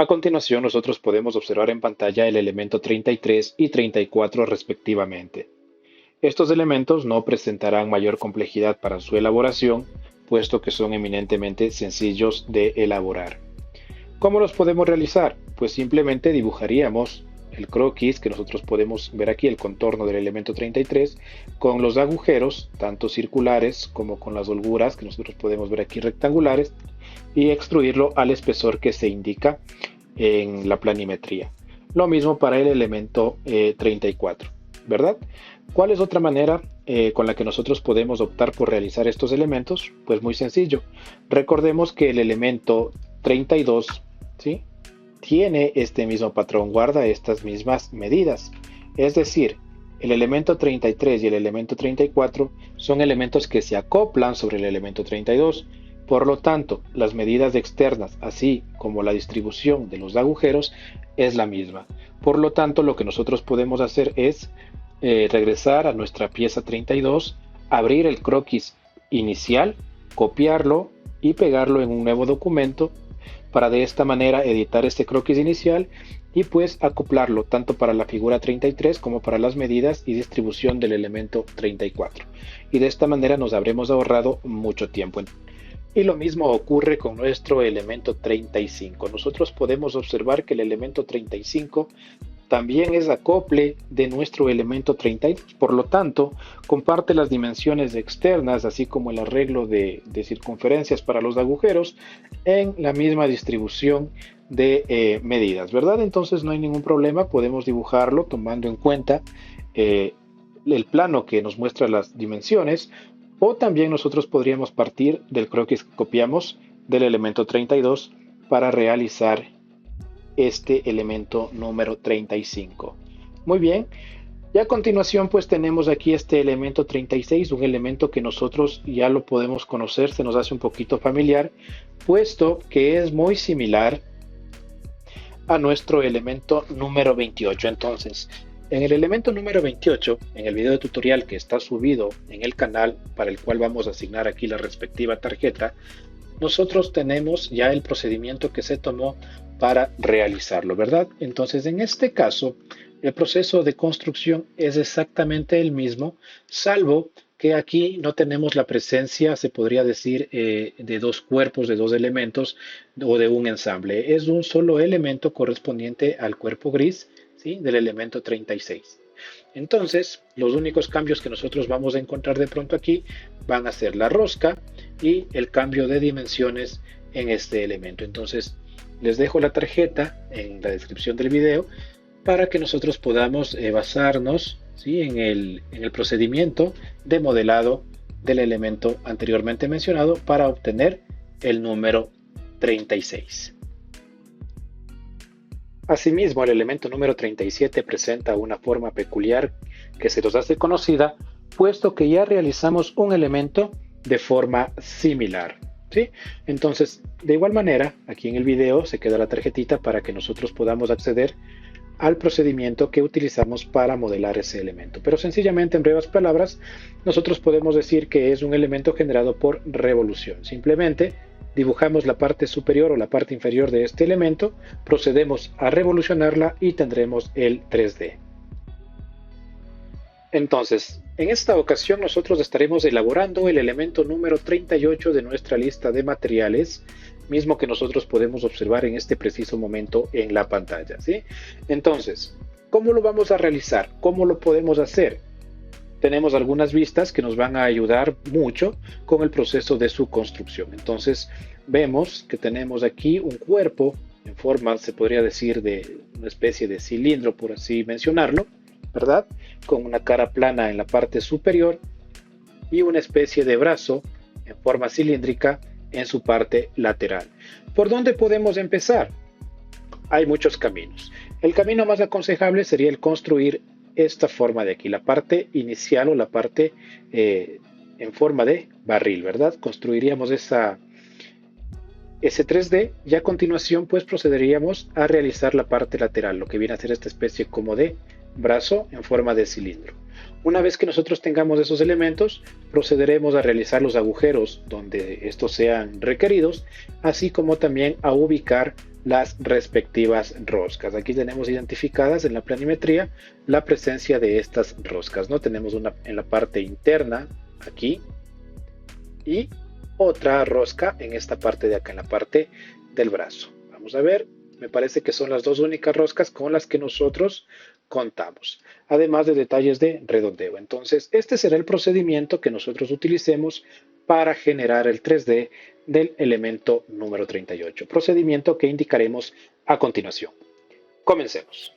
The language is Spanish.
A continuación, nosotros podemos observar en pantalla el elemento 33 y 34 respectivamente. Estos elementos no presentarán mayor complejidad para su elaboración, puesto que son eminentemente sencillos de elaborar. ¿Cómo los podemos realizar? Pues simplemente dibujaríamos el croquis que nosotros podemos ver aquí, el contorno del elemento 33, con los agujeros, tanto circulares como con las holguras que nosotros podemos ver aquí rectangulares, y extruirlo al espesor que se indica en la planimetría. Lo mismo para el elemento 34, ¿verdad? ¿Cuál es otra manera con la que nosotros podemos optar por realizar estos elementos? Pues muy sencillo. Recordemos que el elemento 32, ¿sí?, tiene este mismo patrón, guarda estas mismas medidas. Es decir, el elemento 33 y el elemento 34 son elementos que se acoplan sobre el elemento 32. Por lo tanto, las medidas externas, así como la distribución de los agujeros, es la misma. Por lo tanto, lo que nosotros podemos hacer es regresar a nuestra pieza 32, abrir el croquis inicial, copiarlo y pegarlo en un nuevo documento para de esta manera editar este croquis inicial y pues acoplarlo tanto para la figura 33 como para las medidas y distribución del elemento 34. Y de esta manera nos habremos ahorrado mucho tiempo. Y lo mismo ocurre con nuestro elemento 35. Nosotros podemos observar que el elemento 35 también es acople de nuestro elemento 32. Por lo tanto, comparte las dimensiones externas, así como el arreglo de circunferencias para los agujeros, en la misma distribución de medidas, ¿verdad? Entonces no hay ningún problema, podemos dibujarlo tomando en cuenta el plano que nos muestra las dimensiones, o también nosotros podríamos partir del croquis que copiamos del elemento 32 para realizar este elemento número 35. Muy bien, y a continuación pues tenemos aquí este elemento 36, un elemento que nosotros ya lo podemos conocer, se nos hace un poquito familiar, puesto que es muy similar a nuestro elemento número 28. Entonces, en el elemento número 28, en el video tutorial que está subido en el canal, para el cual vamos a asignar aquí la respectiva tarjeta, nosotros tenemos ya el procedimiento que se tomó para realizarlo, ¿verdad? Entonces, en este caso, el proceso de construcción es exactamente el mismo, salvo que aquí no tenemos la presencia, se podría decir, de dos cuerpos, de dos elementos o de un ensamble. Es un solo elemento correspondiente al cuerpo gris, ¿sí?, del elemento 36. Entonces, los únicos cambios que nosotros vamos a encontrar de pronto aquí van a ser la rosca y el cambio de dimensiones en este elemento. Entonces, les dejo la tarjeta en la descripción del video para que nosotros podamos basarnos, ¿sí?, en el procedimiento de modelado del elemento anteriormente mencionado para obtener el número 36. Asimismo, el elemento número 37 presenta una forma peculiar que se nos hace conocida, puesto que ya realizamos un elemento de forma similar, ¿sí? Entonces, de igual manera, aquí en el video se queda la tarjetita para que nosotros podamos acceder al procedimiento que utilizamos para modelar ese elemento. Pero sencillamente, en breves palabras, nosotros podemos decir que es un elemento generado por revolución. Simplemente dibujamos la parte superior o la parte inferior de este elemento, procedemos a revolucionarla y tendremos el 3D. Entonces, en esta ocasión nosotros estaremos elaborando el elemento número 38 de nuestra lista de materiales, mismo que nosotros podemos observar en este preciso momento en la pantalla, ¿sí? Entonces, ¿cómo lo vamos a realizar? ¿Cómo lo podemos hacer? Tenemos algunas vistas que nos van a ayudar mucho con el proceso de su construcción. Entonces, vemos que tenemos aquí un cuerpo en forma, se podría decir, de una especie de cilindro, por así mencionarlo, ¿verdad? Con una cara plana en la parte superior y una especie de brazo en forma cilíndrica en su parte lateral. ¿Por dónde podemos empezar? Hay muchos caminos. El camino más aconsejable sería el construir esta forma de aquí, la parte inicial o la parte en forma de barril, ¿verdad? Construiríamos ese 3D y a continuación pues procederíamos a realizar la parte lateral, lo que viene a ser esta especie como de brazo en forma de cilindro. Una vez que nosotros tengamos esos elementos, procederemos a realizar los agujeros donde estos sean requeridos, así como también a ubicar las respectivas roscas. Aquí tenemos identificadas en la planimetría la presencia de estas roscas, ¿no? Tenemos una en la parte interna, aquí, y otra rosca en esta parte de acá, en la parte del brazo. Vamos a ver, me parece que son las dos únicas roscas con las que nosotros contamos, además de detalles de redondeo. Entonces, este será el procedimiento que nosotros utilicemos para generar el 3D del elemento número 38, procedimiento que indicaremos a continuación. Comencemos.